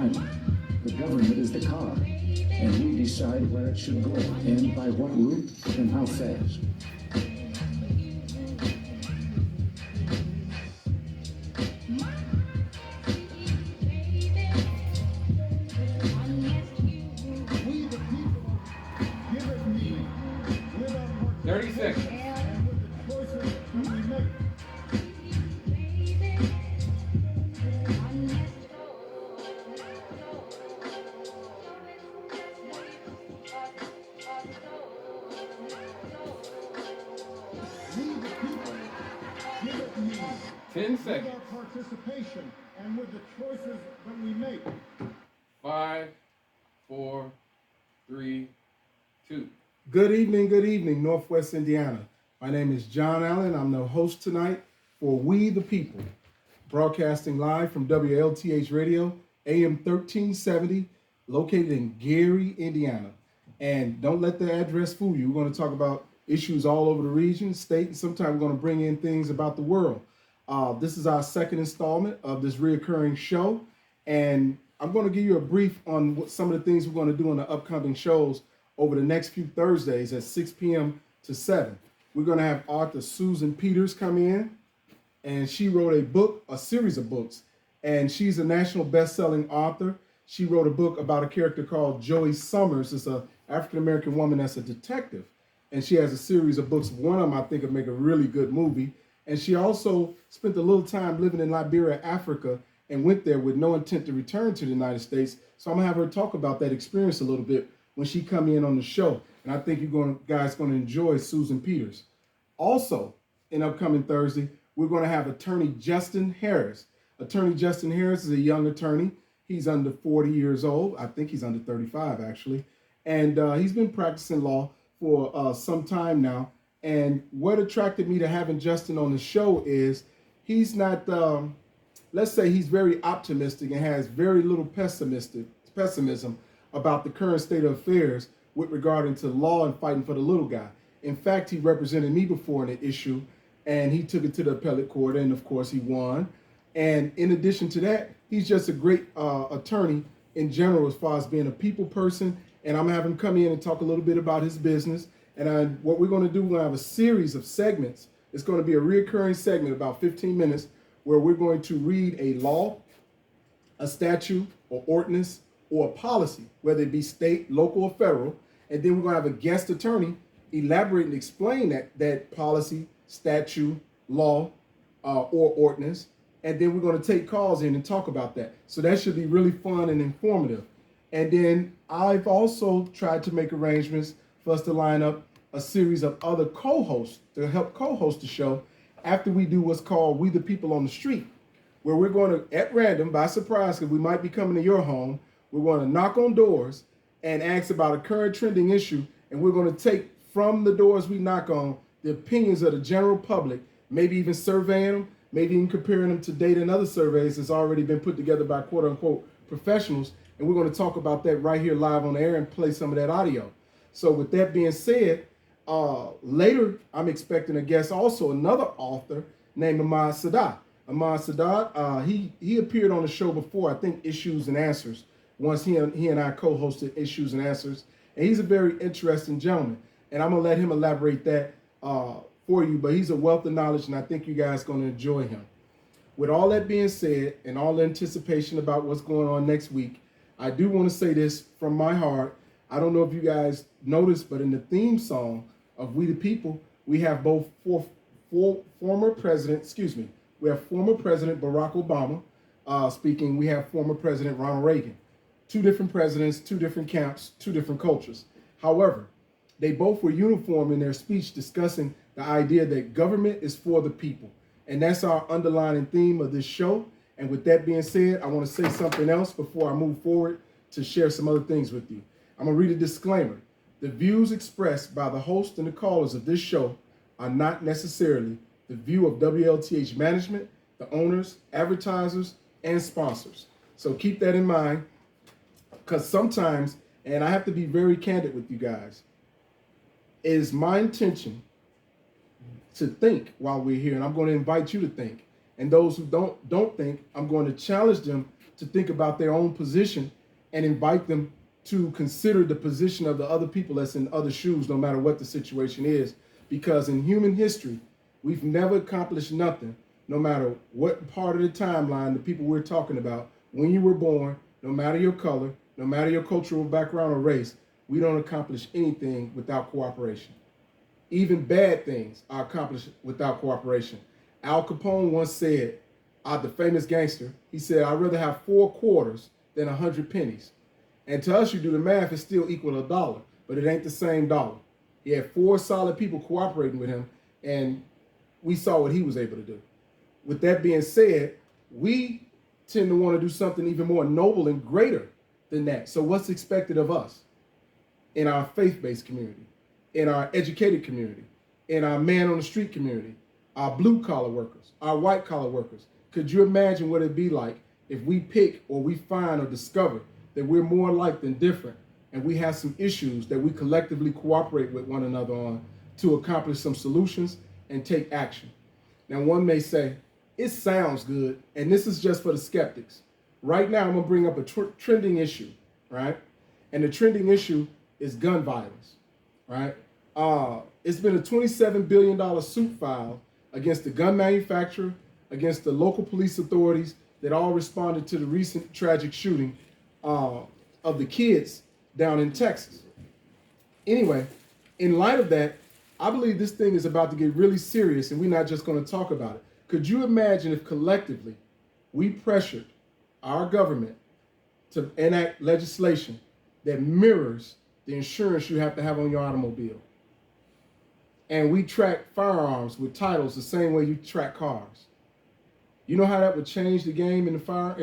refinement. The government is the car, and we decide where it should go, and by what route, and how fast. Participation and with the choices that we make. 5, 4, 3, 2. Good evening, Northwest Indiana. My name is John Allen. I'm the host tonight for We the People, broadcasting live from WLTH Radio, AM 1370, located in Gary, Indiana. And don't let the address fool you. We're going to talk about issues all over the region, state, and sometimes we're going to bring in things about the world. This is our second installment of this reoccurring show, and I'm going to give you a brief on what some of the things we're going to do in the upcoming shows over the next few Thursdays at 6 p.m. to 7. We're going to have author Susan Peters come in, and she wrote a series of books, and she's a national best-selling author. She wrote a book about a character called Joey Summers. It's an African-American woman that's a detective, and she has a series of books. One of them I think would make a really good movie. And she also spent a little time living in Liberia, Africa, and went there with no intent to return to the United States. So I'm gonna have her talk about that experience a little bit when she come in on the show. And I think you guys gonna enjoy Susan Peters. Also, in upcoming Thursday, we're gonna have attorney Justin Harris. Attorney Justin Harris is a young attorney. He's under 40 years old. I think he's under 35 actually. And he's been practicing law for some time now. And what attracted me to having Justin on the show is he's not, let's say he's very optimistic and has very little pessimism about the current state of affairs with regard to law and fighting for the little guy. In fact, he represented me before in an issue, and he took it to the appellate court, and of course he won. And in addition to that, he's just a great attorney in general as far as being a people person. And I'm gonna have him come in and talk a little bit about his business. And what we're going to do, we're going to have a series of segments. It's going to be a recurring segment, about 15 minutes, where we're going to read a law, a statute, or ordinance, or a policy, whether it be state, local, or federal. And then we're going to have a guest attorney elaborate and explain that policy, statute, law, or ordinance. And then we're going to take calls in and talk about that. So that should be really fun and informative. And then I've also tried to make arrangements for us to line up a series of other co-hosts to help co-host the show after we do what's called We the People on the Street, where we're going to, at random, by surprise, because we might be coming to your home, we're going to knock on doors and ask about a current trending issue, and we're going to take from the doors we knock on the opinions of the general public, maybe even surveying them, maybe even comparing them to data and other surveys that's already been put together by quote-unquote professionals, and we're going to talk about that right here live on the air and play some of that audio. So with that being said, later I'm expecting a guest, also another author named Ahmad Sadat. Ahmad Sadat, he appeared on the show before, I think Issues and Answers. Once he and I co-hosted Issues and Answers, and he's a very interesting gentleman. And I'm gonna let him elaborate that for you. But he's a wealth of knowledge, and I think you guys gonna enjoy him. With all that being said, and all the anticipation about what's going on next week, I do want to say this from my heart. I don't know if you guys noticed, but in the theme song of We the People, we have both former President Barack Obama speaking. We have former President Ronald Reagan. Two different presidents, two different camps, two different cultures. However, they both were uniform in their speech discussing the idea that government is for the people. And that's our underlying theme of this show. And with that being said, I want to say something else before I move forward to share some other things with you. I'm going to read a disclaimer. The views expressed by the host and the callers of this show are not necessarily the view of WLTH management, the owners, advertisers, and sponsors. So keep that in mind, because sometimes, and I have to be very candid with you guys, it is my intention to think while we're here, and I'm going to invite you to think. And those who don't think, I'm going to challenge them to think about their own position and invite them to consider the position of the other people that's in other shoes, no matter what the situation is. Because in human history, we've never accomplished nothing, no matter what part of the timeline, the people we're talking about, when you were born, no matter your color, no matter your cultural background or race, we don't accomplish anything without cooperation. Even bad things are accomplished without cooperation. Al Capone once said, the famous gangster, he said, I'd rather have 4 quarters than 100 pennies. And to us, you do the math, it's still equal to $1, but it ain't the same dollar. He had 4 solid people cooperating with him, and we saw what he was able to do. With that being said, we tend to want to do something even more noble and greater than that. So what's expected of us in our faith-based community, in our educated community, in our man-on-the-street community, our blue-collar workers, our white-collar workers? Could you imagine what it'd be like if we pick or we find or discover that we're more alike than different, and we have some issues that we collectively cooperate with one another on to accomplish some solutions and take action? Now, one may say, it sounds good, and this is just for the skeptics. Right now, I'm gonna bring up a trending issue, right? And the trending issue is gun violence, right? It's been a $27 billion suit filed against the gun manufacturer, against the local police authorities that all responded to the recent tragic shooting of the kids down in Texas. Anyway, in light of that, I believe this thing is about to get really serious, and we're not just going to talk about it. Could you imagine if collectively we pressured our government to enact legislation that mirrors the insurance you have to have on your automobile? And we track firearms with titles the same way you track cars. You know how that would change the game in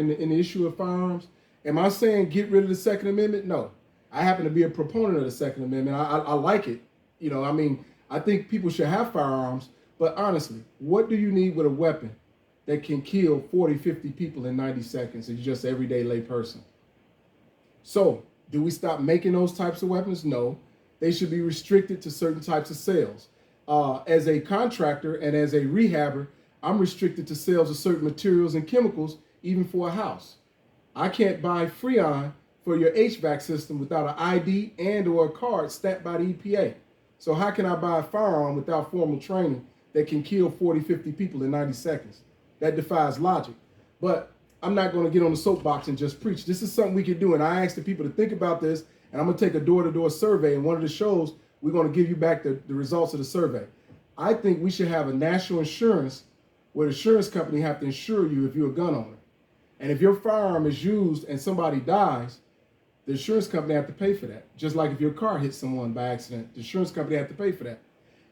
the issue of firearms? Am I saying get rid of the Second Amendment? No. I happen to be a proponent of the Second Amendment. I like it. You know, I mean, I think people should have firearms, but honestly, what do you need with a weapon that can kill 40, 50 people in 90 seconds if you're just an everyday lay person? So, do we stop making those types of weapons? No. They should be restricted to certain types of sales. As a contractor and as a rehabber, I'm restricted to sales of certain materials and chemicals, even for a house. I can't buy Freon for your HVAC system without an ID and or a card stamped by the EPA. So how can I buy a firearm without formal training that can kill 40, 50 people in 90 seconds? That defies logic. But I'm not going to get on the soapbox and just preach. This is something we can do, and I asked the people to think about this, and I'm going to take a door-to-door survey, and one of the shows, we're going to give you back the results of the survey. I think we should have a national insurance where the insurance company have to insure you if you're a gun owner. And if your firearm is used and somebody dies, the insurance company have to pay for that. Just like if your car hits someone by accident, the insurance company have to pay for that.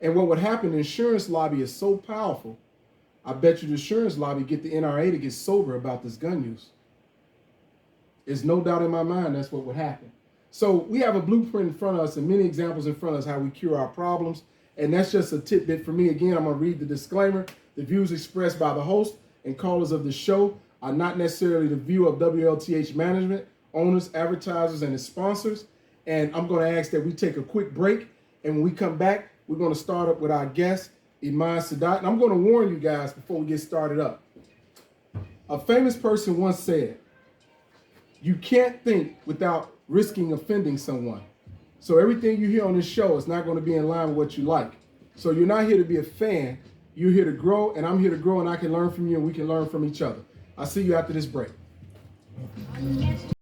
And what would happen, the insurance lobby is so powerful, I bet you the insurance lobby get the NRA to get sober about this gun use. There's no doubt in my mind that's what would happen. So we have a blueprint in front of us and many examples in front of us how we cure our problems. And that's just a tidbit for me. Again, I'm going to read the disclaimer. The views expressed by the host and callers of the show are not necessarily the view of WLTH management, owners, advertisers, and its sponsors. And I'm going to ask that we take a quick break. And when we come back, we're going to start up with our guest, Iman Sadat. And I'm going to warn you guys before we get started up. A famous person once said, you can't think without risking offending someone. So everything you hear on this show is not going to be in line with what you like. So you're not here to be a fan. You're here to grow, and I'm here to grow, and I can learn from you, and we can learn from each other. I'll see you after this break.